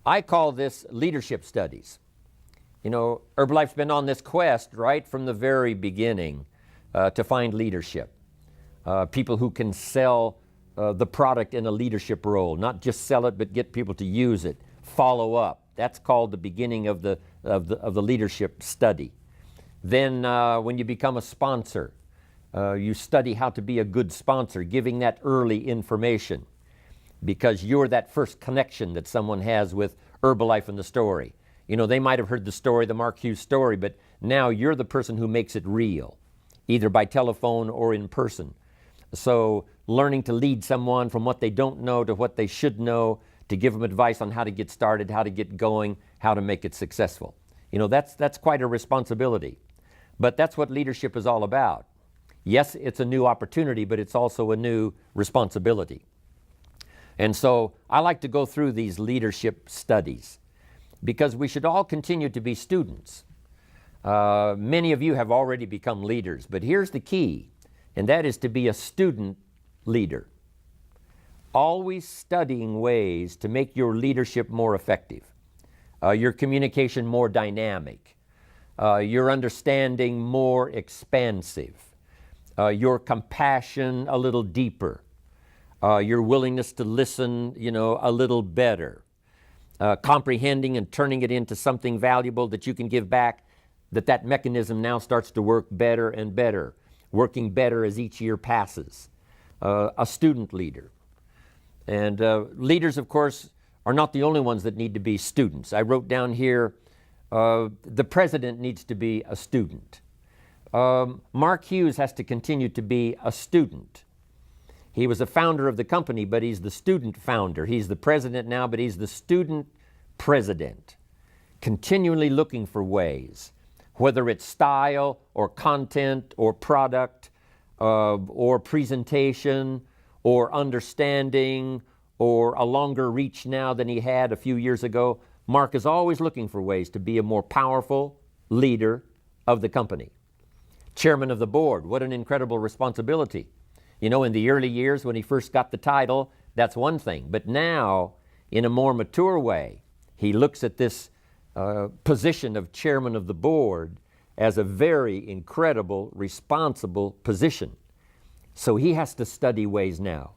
I call this leadership studies. You know, Herbalife's been on this quest right from the very beginning to find leadership. People who can sell the product in a leadership role, not just sell it, but get people to use it, follow up. That's called the beginning of the leadership study. Then when you become a sponsor, you study how to be a good sponsor, giving that early information, because you're that first connection that someone has with Herbalife and the story. You know, they might have heard the story, the Mark Hughes story, but now you're the person who makes it real, either by telephone or in person. So learning to lead someone from what they don't know to what they should know, to give them advice on how to get started, how to get going, how to make it successful. You know, that's quite a responsibility. But that's what leadership is all about. Yes, it's a new opportunity, but it's also a new responsibility. And so I like to go through these leadership studies because we should all continue to be students. Many of you have already become leaders, but here's the key, and that is to be a student leader. Always studying ways to make your leadership more effective, your communication more dynamic, your understanding more expansive, your compassion a little deeper, your willingness to listen, you know, a little better, comprehending and turning it into something valuable that you can give back, that mechanism now starts to work better and better, working better as each year passes. A student leader. And leaders, of course, are not the only ones that need to be students. I wrote down here, the president needs to be a student. Mark Hughes has to continue to be a student. He was a founder of the company, but he's the student founder. He's the president now, but he's the student president. Continually looking for ways, whether it's style or content or product or presentation or understanding or a longer reach now than he had a few years ago. Mark is always looking for ways to be a more powerful leader of the company. Chairman of the board, what an incredible responsibility. You know, in the early years when he first got the title, that's one thing. But now, in a more mature way, he looks at this position of chairman of the board as a very incredible, responsible position. So he has to study ways now.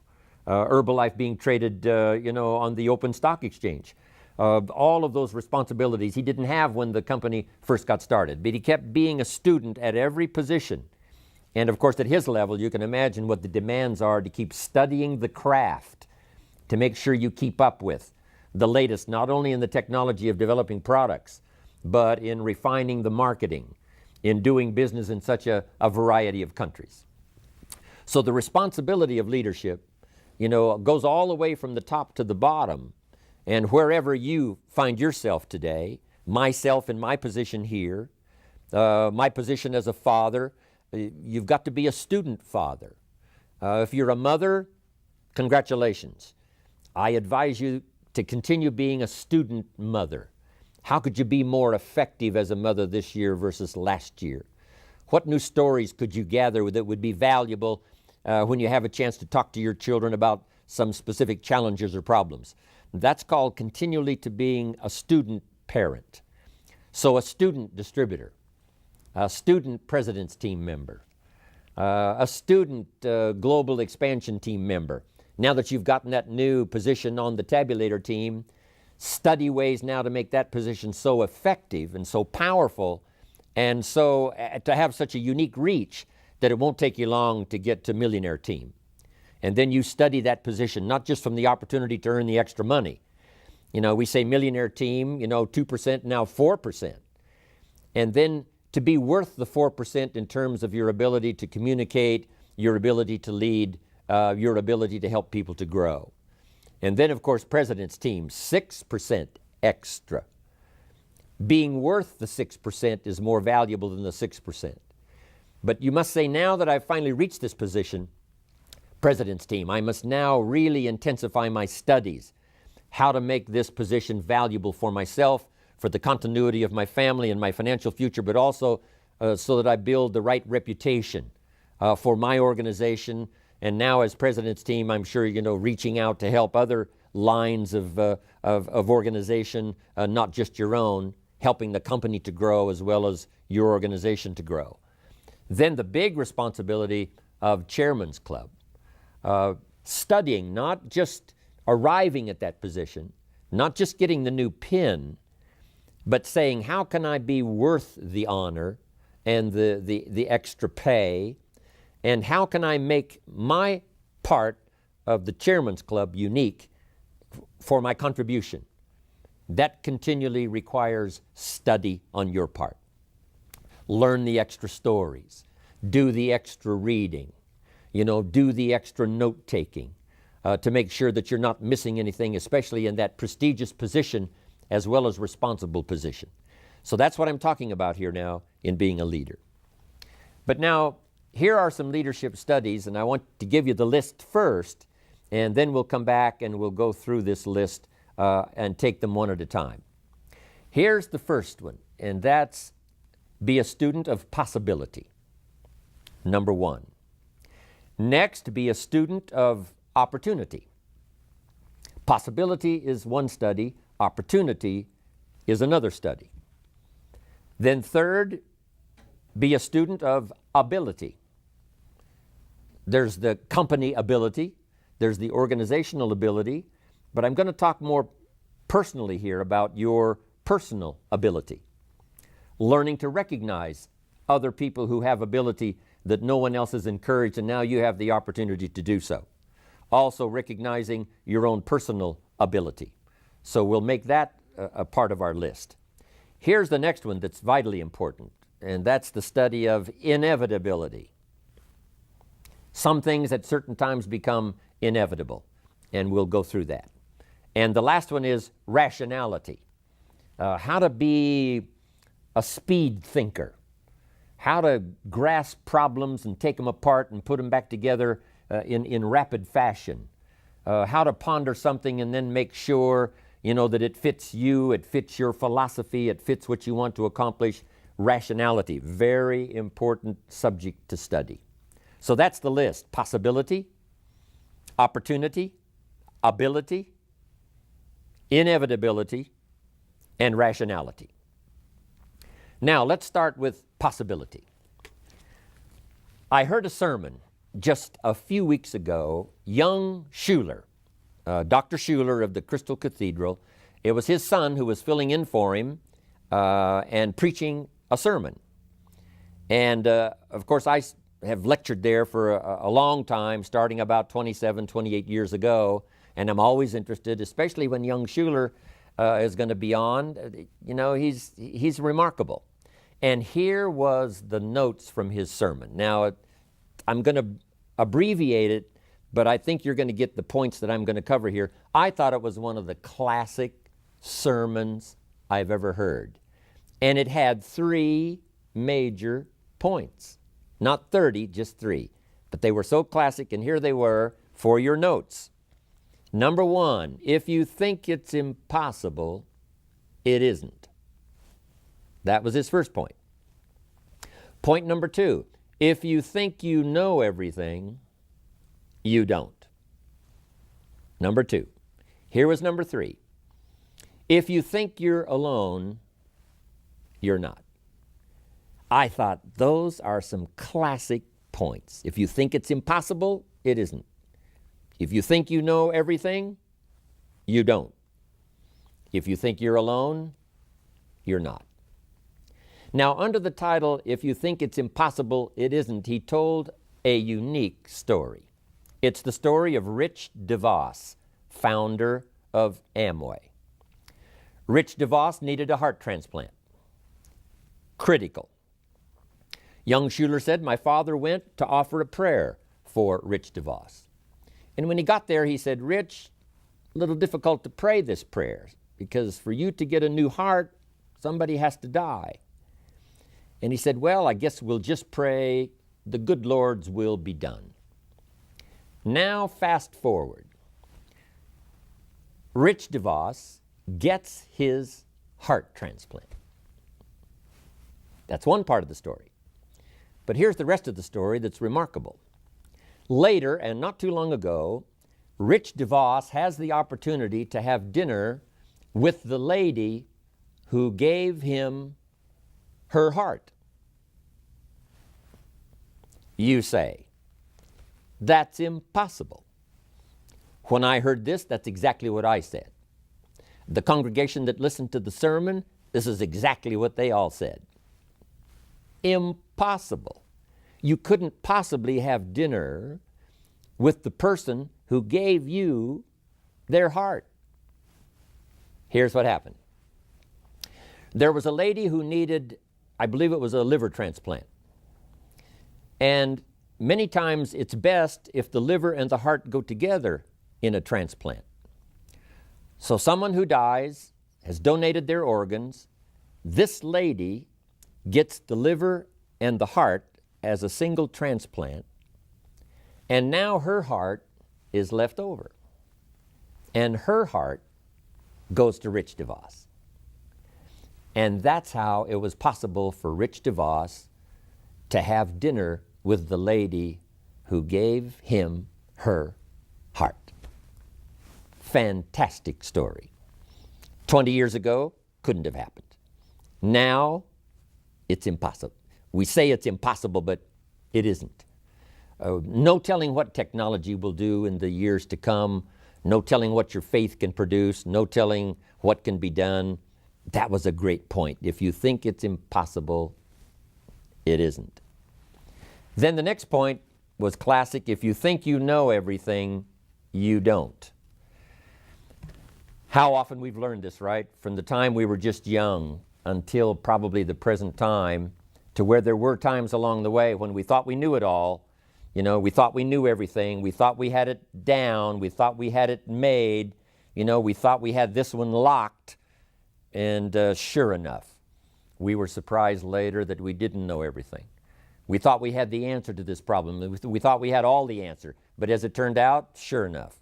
Herbalife being traded, you know, on the open stock exchange. All of those responsibilities he didn't have when the company first got started, but he kept being a student at every position. And of course, at his level, you can imagine what the demands are to keep studying the craft, to make sure you keep up with the latest, not only in the technology of developing products, but in refining the marketing, in doing business in such a variety of countries. So the responsibility of leadership, you know, goes all the way from the top to the bottom. And wherever you find yourself today, myself in my position here, my position as a father, you've got to be a student father. If you're a mother, congratulations. I advise you to continue being a student mother. How could you be more effective as a mother this year versus last year? What new stories could you gather that would be valuable when you have a chance to talk to your children about some specific challenges or problems? That's called continually to being a student parent. So a student distributor, a student president's team member, a student global expansion team member. Now that you've gotten that new position on the tabulator team, study ways now to make that position so effective and so powerful and so to have such a unique reach that it won't take you long to get to millionaire team. And then you study that position, not just from the opportunity to earn the extra money. You know, we say millionaire team, you know, 2%, now 4%. And then to be worth the 4% in terms of your ability to communicate, your ability to lead, your ability to help people to grow. And then, of course, president's team, 6% extra. Being worth the 6% is more valuable than the 6%. But you must say, now that I've finally reached this position, president's team, I must now really intensify my studies, how to make this position valuable for myself, for the continuity of my family and my financial future, but also so that I build the right reputation for my organization. And now as president's team, I'm sure, you know, reaching out to help other lines of organization, not just your own, helping the company to grow as well as your organization to grow. Then the big responsibility of Chairman's Club, studying, not just arriving at that position, not just getting the new pin, but saying, how can I be worth the honor and the extra pay, and how can I make my part of the Chairman's Club unique for my contribution? That continually requires study on your part. Learn the extra stories, do the extra reading, do the extra note-taking to make sure that you're not missing anything, especially in that prestigious position as well as responsible position. So that's what I'm talking about here now in being a leader. But now, here are some leadership studies, and I want to give you the list first, and then we'll come back and we'll go through this list and take them one at a time. Here's the first one, and that's be a student of possibility. Number one. Next, be a student of opportunity. Possibility is one study, opportunity is another study. Then third, be a student of ability. There's the company ability, there's the organizational ability, but I'm going to talk more personally here about your personal ability. Learning to recognize other people who have ability that no one else has encouraged, and now you have the opportunity to do so. Also recognizing your own personal ability. So we'll make that a part of our list. Here's the next one that's vitally important, and that's the study of inevitability. Some things at certain times become inevitable, and we'll go through that. And the last one is rationality. How to be a speed thinker. How to grasp problems and take them apart and put them back together in rapid fashion. How to ponder something and then make sure that it fits you, it fits your philosophy, it fits what you want to accomplish. Rationality, very important subject to study. So that's the list: possibility, opportunity, ability, inevitability, and rationality. Now let's start with possibility. I heard a sermon just a few weeks ago. Young Schuler, Dr. Schuler of the Crystal Cathedral, it was his son who was filling in for him and preaching a sermon. And of course I have lectured there for a long time, starting about 27, 28 years ago, and I'm always interested, especially when young Schuler is going to be on. He's remarkable. And here was the notes from his sermon. Now, I'm going to abbreviate it, but I think you're going to get the points that I'm going to cover here. I thought it was one of the classic sermons I've ever heard. And it had 3 major points. Not 30, just 3. But they were so classic, and here they were for your notes. Number 1, if you think it's impossible, it isn't. That was his first point. Point number 2, if you think you know everything, you don't. Number 2. Here was number 3. If you think you're alone, you're not. I thought those are some classic points. If you think it's impossible, it isn't. If you think you know everything, you don't. If you think you're alone, you're not. Now, under the title, If You Think It's Impossible, It Isn't, he told a unique story. It's the story of Rich DeVos, founder of Amway. Rich DeVos needed a heart transplant. Critical. Young Schuler said, my father went to offer a prayer for Rich DeVos. And when he got there, he said, Rich, a little difficult to pray this prayer because for you to get a new heart, somebody has to die. And he said, well, I guess we'll just pray the good Lord's will be done. Now fast forward. Rich DeVos gets his heart transplant. That's one part of the story. But here's the rest of the story that's remarkable. Later, and not too long ago, Rich DeVos has the opportunity to have dinner with the lady who gave him her heart. You say, that's impossible. When I heard this, that's exactly what I said. The congregation that listened to the sermon, this is exactly what they all said. Impossible. You couldn't possibly have dinner with the person who gave you their heart. Here's what happened. There was a lady who needed, I believe it was a liver transplant. And many times it's best if the liver and the heart go together in a transplant. So someone who dies has donated their organs. This lady gets the liver and the heart as a single transplant. And now her heart is left over. And her heart goes to Rich DeVos. And that's how it was possible for Rich DeVos to have dinner with the lady who gave him her heart. Fantastic story. 20 years ago, couldn't have happened. Now, it's impossible. We say it's impossible, but it isn't. No telling what technology will do in the years to come. No telling what your faith can produce. No telling what can be done. That was a great point. If you think it's impossible, it isn't. Then the next point was classic. If you think you know everything, you don't. How often we've learned this, right? From the time we were just young until probably the present time, to where there were times along the way when we thought we knew it all. You know, we thought we knew everything. We thought we had it down. We thought we had it made. You know, we thought we had this one locked. And sure enough, we were surprised later that we didn't know everything. We thought we had the answer to this problem. We thought we had all the answer. But as it turned out, sure enough,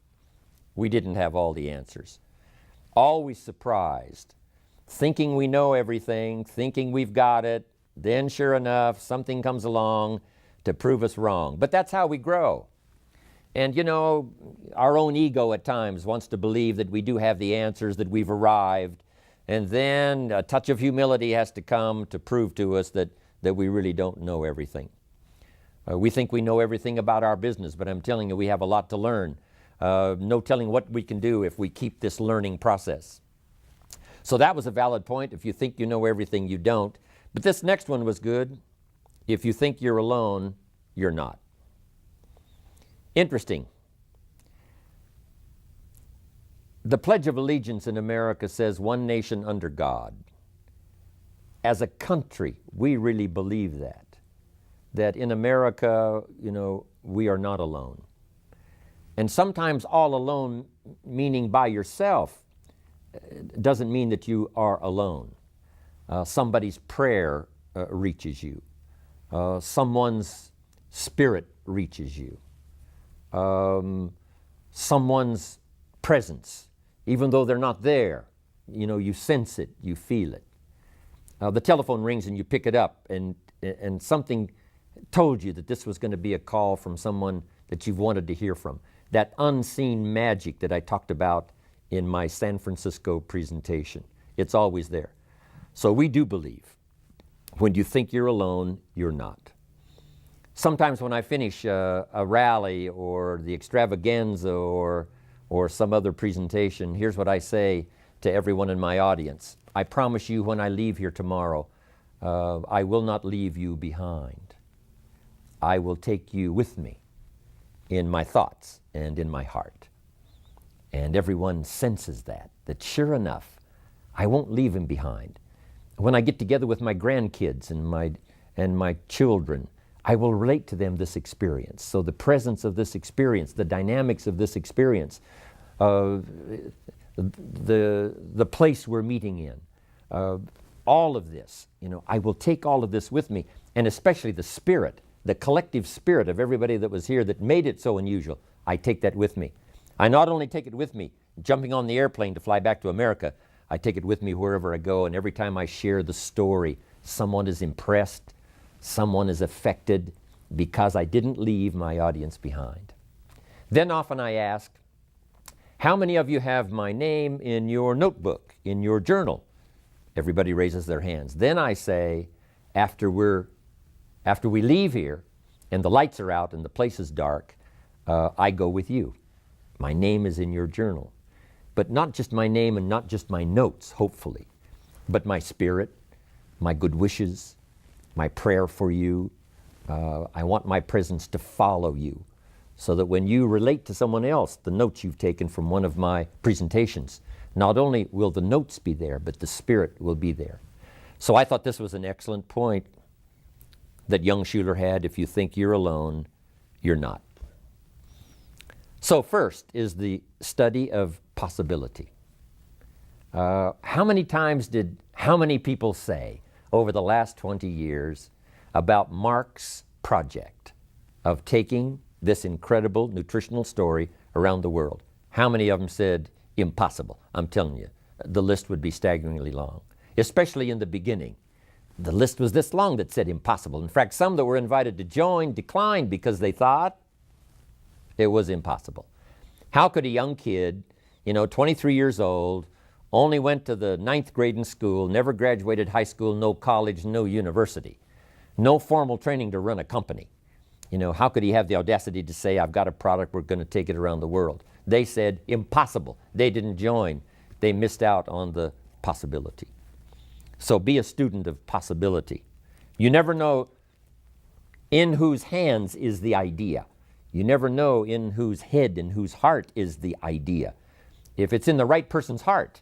we didn't have all the answers. Always surprised, thinking we know everything, thinking we've got it. Then sure enough, something comes along to prove us wrong. But that's how we grow. And you know, our own ego at times wants to believe that we do have the answers, that we've arrived. And then a touch of humility has to come to prove to us that we really don't know everything. We think we know everything about our business, but I'm telling you, we have a lot to learn. No telling what we can do if we keep this learning process. So that was a valid point. If you think you know everything, you don't. But this next one was good. If you think you're alone, you're not. Interesting. The Pledge of Allegiance in America says one nation under God. As a country, we really believe that in America, you know, we are not alone. And sometimes all alone, meaning by yourself, doesn't mean that you are alone. Somebody's prayer reaches you. Someone's spirit reaches you. Someone's presence, even though they're not there, you know, you sense it, you feel it. The telephone rings and you pick it up, and something told you that this was going to be a call from someone that you've wanted to hear from. That unseen magic that I talked about in my San Francisco presentation. It's always there. So we do believe when you think you're alone, you're not. Sometimes when I finish a rally or the extravaganza or some other presentation, here's what I say to everyone in my audience. I promise you when I leave here tomorrow, I will not leave you behind. I will take you with me in my thoughts and in my heart. And everyone senses that sure enough, I won't leave him behind. When I get together with my grandkids and my children, I will relate to them this experience. So the presence of this experience, the dynamics of this experience, the place we're meeting in, all of this, you know, I will take all of this with me, and especially the spirit, the collective spirit of everybody that was here that made it so unusual. I take that with me. I not only take it with me, jumping on the airplane to fly back to America, I take it with me wherever I go, and every time I share the story, someone is impressed, someone is affected, because I didn't leave my audience behind. Then often I ask, How many of you have my name in your notebook, in your journal? Everybody raises their hands. Then I say, after we leave here and the lights are out and the place is dark, I go with you. My name is in your journal. But not just my name and not just my notes, hopefully, but my spirit, my good wishes, my prayer for you. I want my presence to follow you so that when you relate to someone else the notes you've taken from one of my presentations, not only will the notes be there, but the spirit will be there. So I thought this was an excellent point that young Schuler had. If you think you're alone, you're not. So first is the study of possibility. How many times did how many people say over the last 20 years about Mark's project of taking this incredible nutritional story around the world? How many of them said, impossible? I'm telling you, the list would be staggeringly long, especially in the beginning. The list was this long that said impossible. In fact, some that were invited to join declined because they thought it was impossible. How could a young kid, 23 years old, only went to the 9th grade in school, never graduated high school, no college, no university, no formal training to run a company? How could he have the audacity to say, I've got a product, we're going to take it around the world? They said, impossible. They didn't join. They missed out on the possibility. So be a student of possibility. You never know in whose hands is the idea. You never know in whose head and whose heart is the idea. If it's in the right person's heart,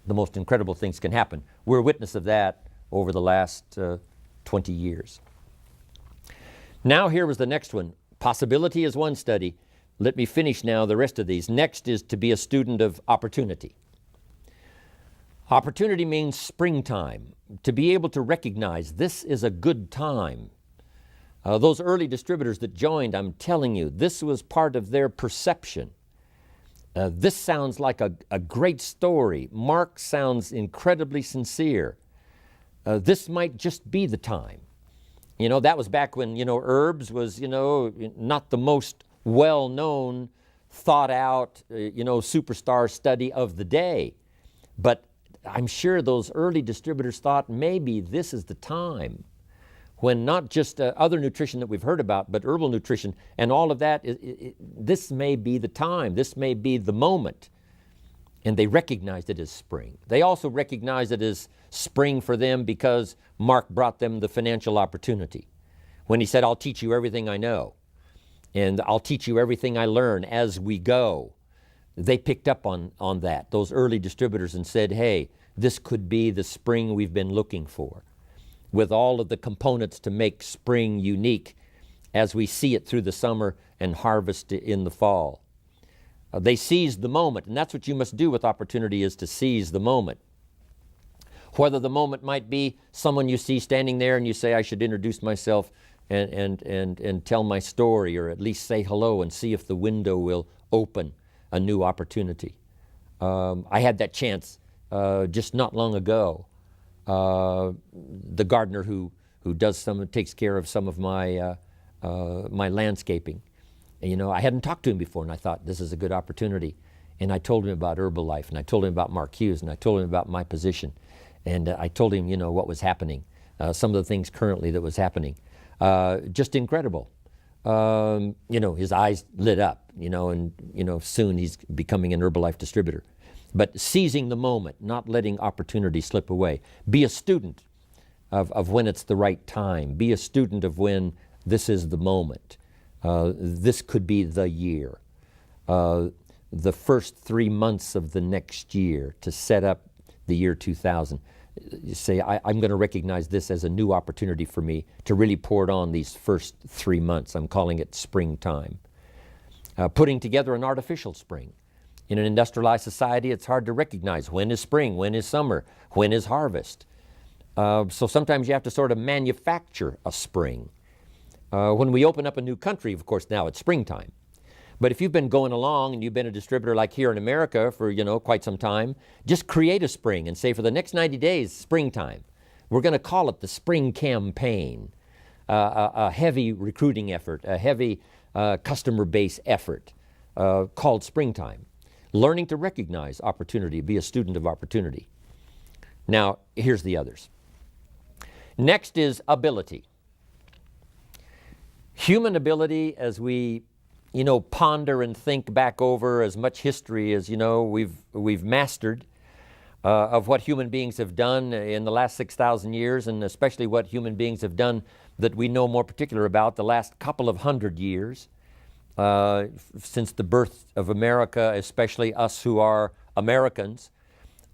the most incredible things can happen. We're a witness of that over the last 20 years. Now here was the next one. Possibility is one study. Let me finish now the rest of these. Next is to be a student of opportunity. Opportunity means springtime, to be able to recognize this is a good time. Those early distributors that joined, I'm telling you, this was part of their perception. This sounds like a great story. Mark sounds incredibly sincere. This might just be the time. That was back when, herbs was, not the most well-known, thought-out, superstar study of the day. But I'm sure those early distributors thought maybe this is the time when not just other nutrition that we've heard about, but herbal nutrition and all of that, this may be the time, this may be the moment. And they recognized it as spring. They also recognized it as spring for them because Mark brought them the financial opportunity. When he said, I'll teach you everything I know, and I'll teach you everything I learn as we go. They picked up on that, those early distributors, and said, hey, this could be the spring we've been looking for, with all of the components to make spring unique as we see it through the summer and harvest in the fall. They seized the moment, and that's what you must do with opportunity, is to seize the moment. Whether the moment might be someone you see standing there and you say, I should introduce myself and tell my story, or at least say hello and see if the window will open a new opportunity. I had that chance just not long ago. The gardener who takes care of some of my my landscaping. I hadn't talked to him before, and I thought this is a good opportunity. And I told him about Herbalife, and I told him about Mark Hughes, and I told him about my position, and I told him, what was happening, some of the things currently that was happening. Just incredible. His eyes lit up, and soon he's becoming an Herbalife distributor. But seizing the moment, not letting opportunity slip away. Be a student of when it's the right time. Be a student of when this is the moment. This could be the year. The first 3 months of the next year to set up the year 2000. You say, I'm going to recognize this as a new opportunity for me to really pour it on these first 3 months. I'm calling it springtime. Putting together an artificial spring. In an industrialized society, it's hard to recognize when is spring, when is summer, when is harvest. So sometimes you have to sort of manufacture a spring. When we open up a new country, of course, now it's springtime. But if you've been going along and you've been a distributor like here in America for, quite some time, just create a spring and say for the next 90 days, springtime. We're going to call it the spring campaign, a heavy recruiting effort, a heavy customer base effort called springtime. Learning to recognize opportunity, be a student of opportunity. Now, here's the others. Next is ability. Human ability, as we, ponder and think back over as much history as, we've mastered of what human beings have done in the last 6,000 years, and especially what human beings have done that we know more particular about the last couple of hundred years, since the birth of America, especially us who are Americans.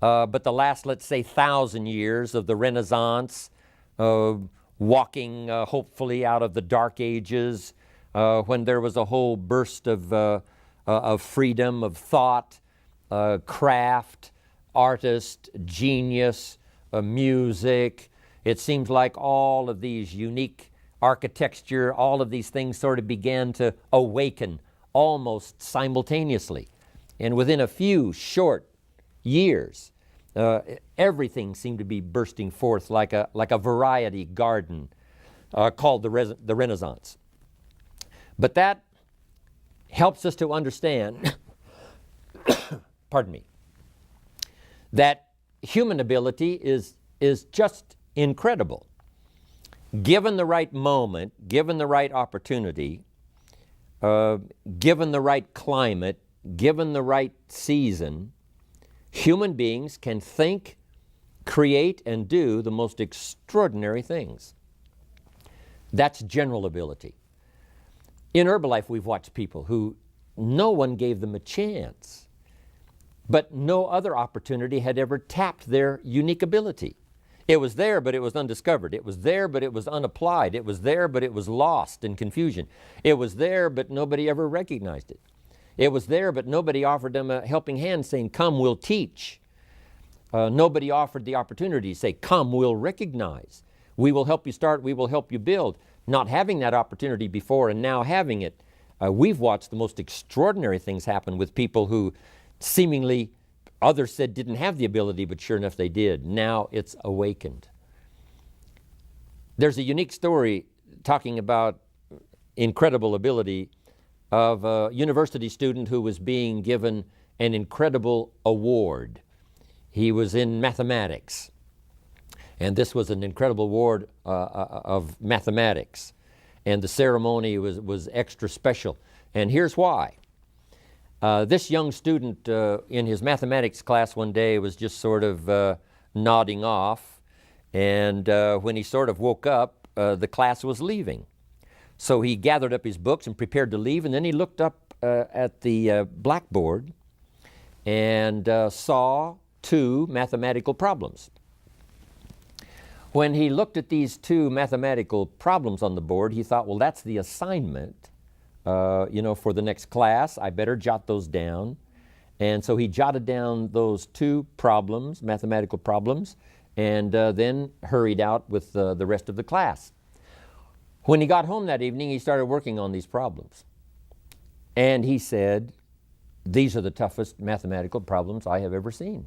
But the last, let's say, 1,000 years of the Renaissance, walking hopefully out of the Dark Ages, when there was a whole burst of freedom, of thought, craft, artist, genius, music. It seems like all of these unique architecture, all of these things sort of began to awaken almost simultaneously. And within a few short years, everything seemed to be bursting forth like a variety garden called the Renaissance. But that helps us to understand, pardon me, that human ability is just incredible. Given the right moment, given the right opportunity, given the right climate, given the right season, human beings can think, create, and do the most extraordinary things. That's general ability. In Herbalife, we've watched people who no one gave them a chance, but no other opportunity had ever tapped their unique ability. It was there, but it was undiscovered. It was there, but it was unapplied. It was there, but it was lost in confusion. It was there, but nobody ever recognized it. It was there, but nobody offered them a helping hand saying, come, we'll teach. Nobody offered the opportunity to say, come, we'll recognize. We will help you start, we will help you build. Not having that opportunity before and now having it, we've watched the most extraordinary things happen with people who seemingly others said didn't have the ability, but sure enough they did. Now it's awakened. There's a unique story talking about incredible ability of a university student who was being given an incredible award. He was in mathematics, and this was an incredible award of mathematics, and the ceremony was extra special. And here's why. This young student in his mathematics class one day was just sort of nodding off, and when he sort of woke up, the class was leaving. So he gathered up his books and prepared to leave, and then he looked up at the blackboard and saw two mathematical problems. When he looked at these two mathematical problems on the board, he thought, well, that's the assignment, for the next class. I better jot those down. And so he jotted down those two problems, mathematical problems, and then hurried out with the rest of the class. When he got home that evening, he started working on these problems. And he said, these are the toughest mathematical problems I have ever seen.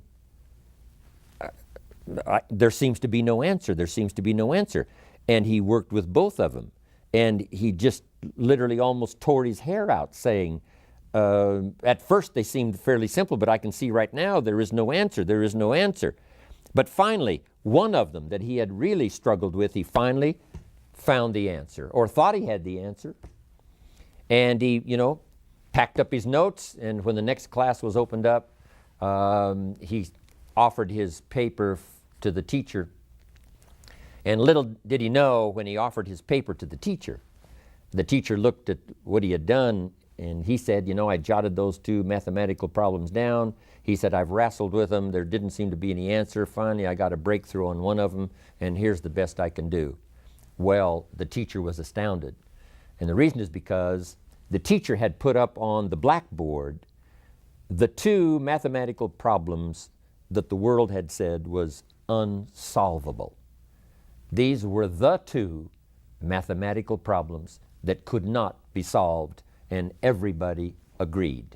There seems to be no answer. There seems to be no answer. And he worked with both of them. And he just literally almost tore his hair out saying, at first they seemed fairly simple, but I can see right now there is no answer. There is no answer. But finally, one of them that he had really struggled with, he finally found the answer, or thought he had the answer. And he, packed up his notes, and when the next class was opened up, he offered his paper to the teacher. And little did he know, when he offered his paper to the teacher looked at what he had done, and he said, I jotted those two mathematical problems down. He said, I've wrestled with them. There didn't seem to be any answer. Finally, I got a breakthrough on one of them, and here's the best I can do. Well, the teacher was astounded. And the reason is because the teacher had put up on the blackboard the two mathematical problems that the world had said was unsolvable. These were the two mathematical problems that could not be solved, and everybody agreed.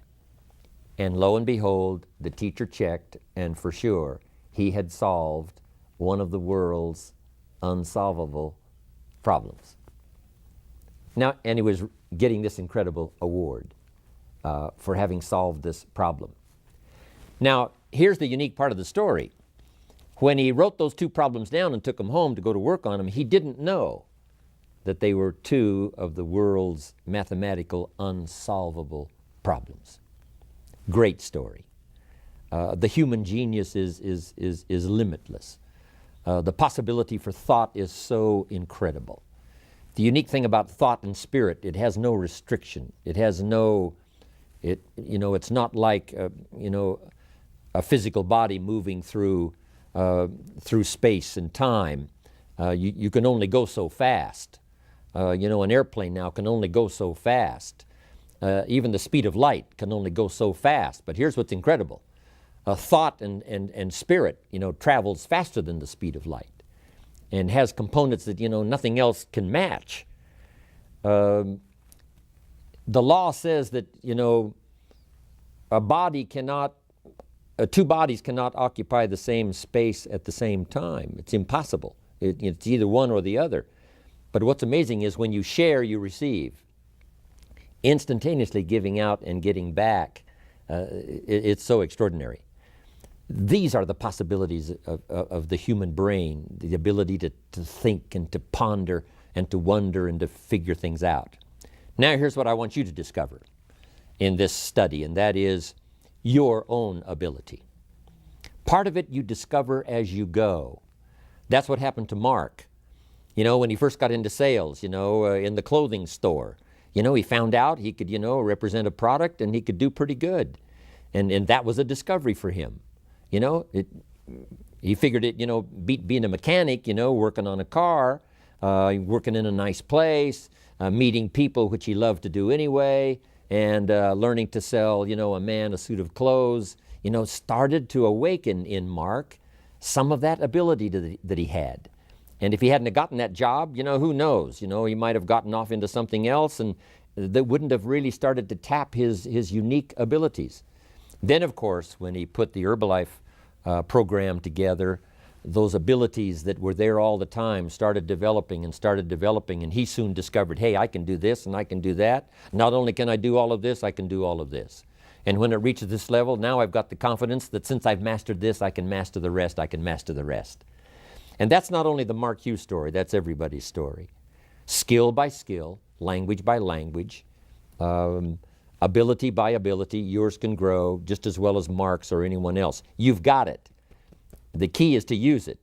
And lo and behold, the teacher checked, and for sure, he had solved one of the world's unsolvable problems. Now, and he was getting this incredible award for having solved this problem. Now, here's the unique part of the story. When he wrote those 2 problems down and took them home to go to work on them, he didn't know that they were 2 of the world's mathematical unsolvable problems. Great story. The human genius is limitless. The possibility for thought is so incredible. The unique thing about thought and spirit, it has no restriction. It has no, it's not like, a physical body moving through space and time. You can only go so fast. An airplane now can only go so fast. Even the speed of light can only go so fast. But here's what's incredible. Thought and spirit, travels faster than the speed of light and has components that, nothing else can match. The law says that, two bodies cannot occupy the same space at the same time. It's impossible. It's either one or the other. But what's amazing is when you share, you receive. Instantaneously giving out and getting back, it's so extraordinary. These are the possibilities of the human brain, the ability to think and to ponder and to wonder and to figure things out. Now here's what I want you to discover in this study, and that is your own ability. Part of it you discover as you go. That's what happened to Mark. When he first got into sales, in the clothing store. He found out he could, represent a product and he could do pretty good. And that was a discovery for him. He figured it, beat being a mechanic, working on a car, working in a nice place, meeting people, which he loved to do anyway, and learning to sell, a man a suit of clothes, started to awaken in Mark some of that ability that he had. And if he hadn't gotten that job, who knows? He might have gotten off into something else and that wouldn't have really started to tap his unique abilities. Then, of course, when he put the Herbalife program together, those abilities that were there all the time started developing, and he soon discovered, hey, I can do this and I can do that. Not only can I do all of this, I can do all of this. And when it reaches this level, now I've got the confidence that since I've mastered this, I can master the rest, I can master the rest. And that's not only the Mark Hughes story, that's everybody's story. Skill by skill, language by language, ability by ability, yours can grow just as well as Mark's or anyone else. You've got it. The key is to use it.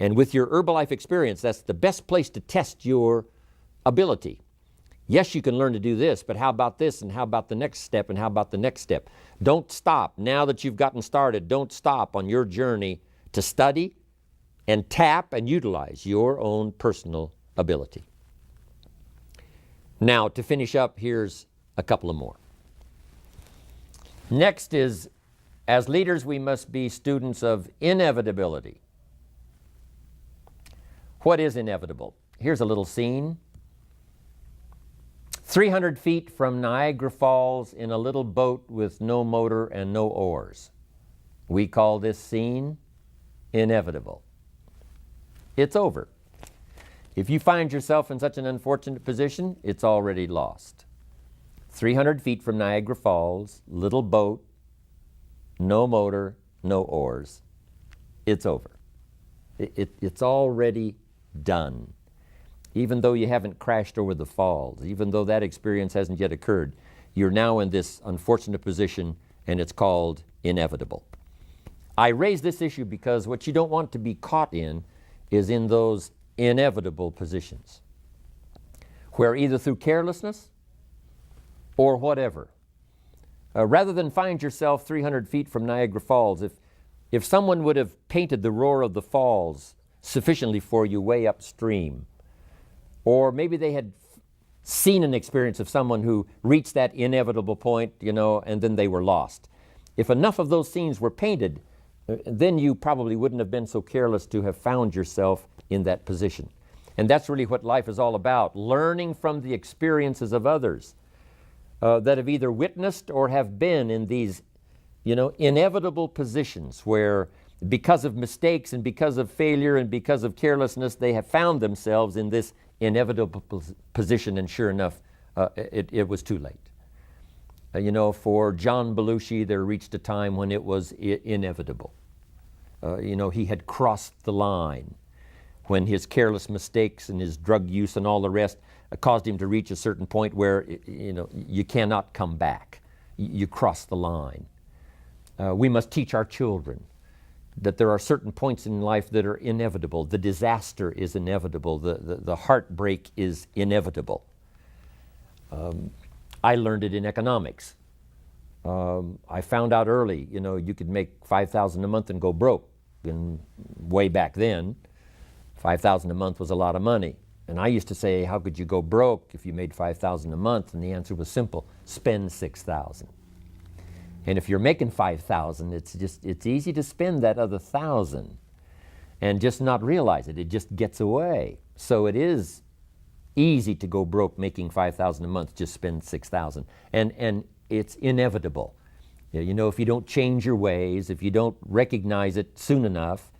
And with your Herbalife experience, that's the best place to test your ability. Yes, you can learn to do this, but how about this, and how about the next step, and how about the next step? Don't stop. Now that you've gotten started, don't stop on your journey to study and tap and utilize your own personal ability. Now, to finish up, here's a couple of more. Next is, as leaders, we must be students of inevitability. What is inevitable? Here's a little scene. 300 feet from Niagara Falls in a little boat with no motor and no oars. We call this scene inevitable. It's over. If you find yourself in such an unfortunate position, it's already lost. 300 feet from Niagara Falls, little boat, no motor, no oars. It's over. It's already done. Even though you haven't crashed over the falls, even though that experience hasn't yet occurred, you're now in this unfortunate position, and it's called inevitable. I raise this issue because what you don't want to be caught in is in those inevitable positions, where either through carelessness or whatever, rather than find yourself 300 feet from Niagara Falls, if someone would have painted the roar of the falls sufficiently for you way upstream, or maybe they had seen an experience of someone who reached that inevitable point, and then they were lost. If enough of those scenes were painted, then you probably wouldn't have been so careless to have found yourself in that position. And that's really what life is all about, learning from the experiences of others that have either witnessed or have been in these, inevitable positions where because of mistakes and because of failure and because of carelessness, they have found themselves in this inevitable position, and sure enough, it was too late. For John Belushi, there reached a time when it was inevitable. He had crossed the line when his careless mistakes and his drug use and all the rest caused him to reach a certain point where, you cannot come back. You cross the line. We must teach our children that there are certain points in life that are inevitable. The disaster is inevitable. The heartbreak is inevitable. I learned it in economics. I found out early, you could make $5,000 a month and go broke. And way back then, $5,000 a month was a lot of money. And I used to say, how could you go broke if you made $5,000 a month? And the answer was simple: spend $6,000. And if you're making $5,000, it's easy to spend that other $1,000 and just not realize it. It just gets away. So it is easy to go broke making $5,000 a month, just spend $6,000. And it's inevitable. If you don't change your ways, if you don't recognize it soon enough,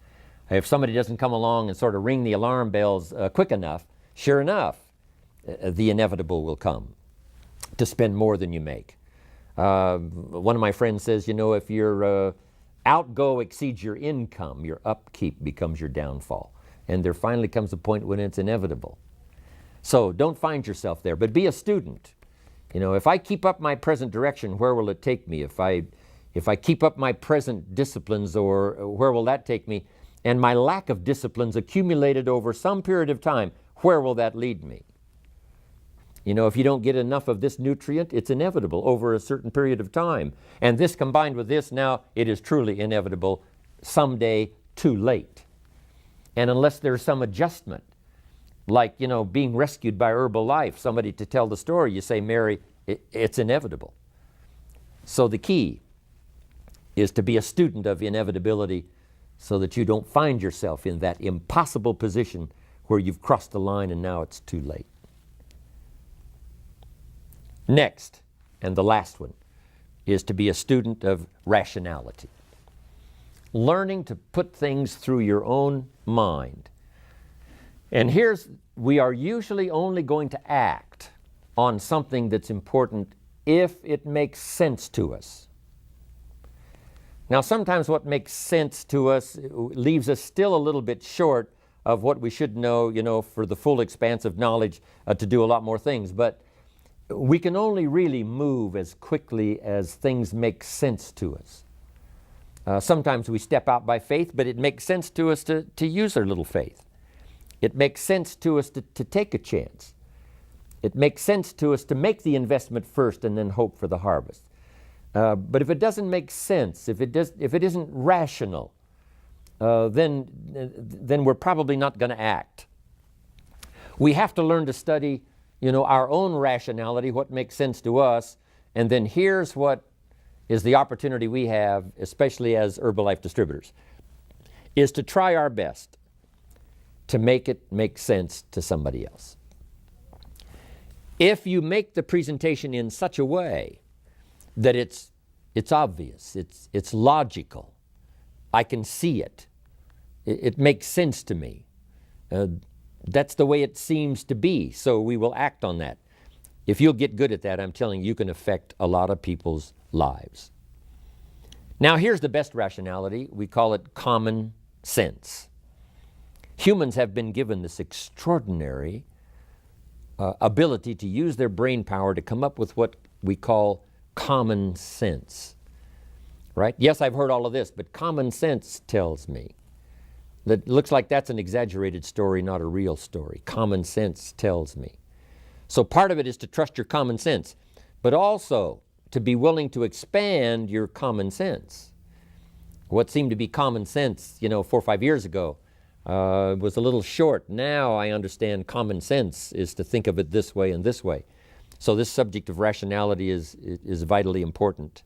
if somebody doesn't come along and sort of ring the alarm bells quick enough, sure enough, the inevitable will come, to spend more than you make. One of my friends says, if your outgo exceeds your income, your upkeep becomes your downfall. And there finally comes a point when it's inevitable. So don't find yourself there, but be a student. If I keep up my present direction, where will it take me? If I keep up my present disciplines, or where will that take me? And my lack of disciplines accumulated over some period of time, where will that lead me? If you don't get enough of this nutrient, it's inevitable over a certain period of time. And this combined with this, now it is truly inevitable, someday too late. And unless there's some adjustment, like, being rescued by Herbalife, somebody to tell the story, you say, Mary, it's inevitable. So the key is to be a student of inevitability so that you don't find yourself in that impossible position where you've crossed the line and now it's too late. Next, and the last one, is to be a student of rationality. Learning to put things through your own mind. And we are usually only going to act on something that's important if it makes sense to us. Now, sometimes what makes sense to us leaves us still a little bit short of what we should know, for the full expanse of knowledge to do a lot more things. But we can only really move as quickly as things make sense to us. Sometimes we step out by faith, but it makes sense to us to use our little faith. It makes sense to us to take a chance. It makes sense to us to make the investment first and then hope for the harvest. But if it doesn't make sense, if it isn't rational, then we're probably not going to act. We have to learn to study, our own rationality, what makes sense to us, and then here's what is the opportunity we have, especially as Herbalife distributors, is to try our best to make it make sense to somebody else. If you make the presentation in such a way that it's obvious, it's logical, I can see it, it makes sense to me, that's the way it seems to be, so we will act on that. If you'll get good at that, I'm telling you, you can affect a lot of people's lives. Now, here's the best rationality. We call it common sense. Humans have been given this extraordinary ability to use their brain power to come up with what we call common sense. Right? Yes, I've heard all of this, but common sense tells me that looks like that's an exaggerated story, not a real story. Common sense tells me. So part of it is to trust your common sense, but also to be willing to expand your common sense. What seemed to be common sense, 4 or 5 years ago, was a little short. Now I understand common sense is to think of it this way and this way. So this subject of rationality is vitally important.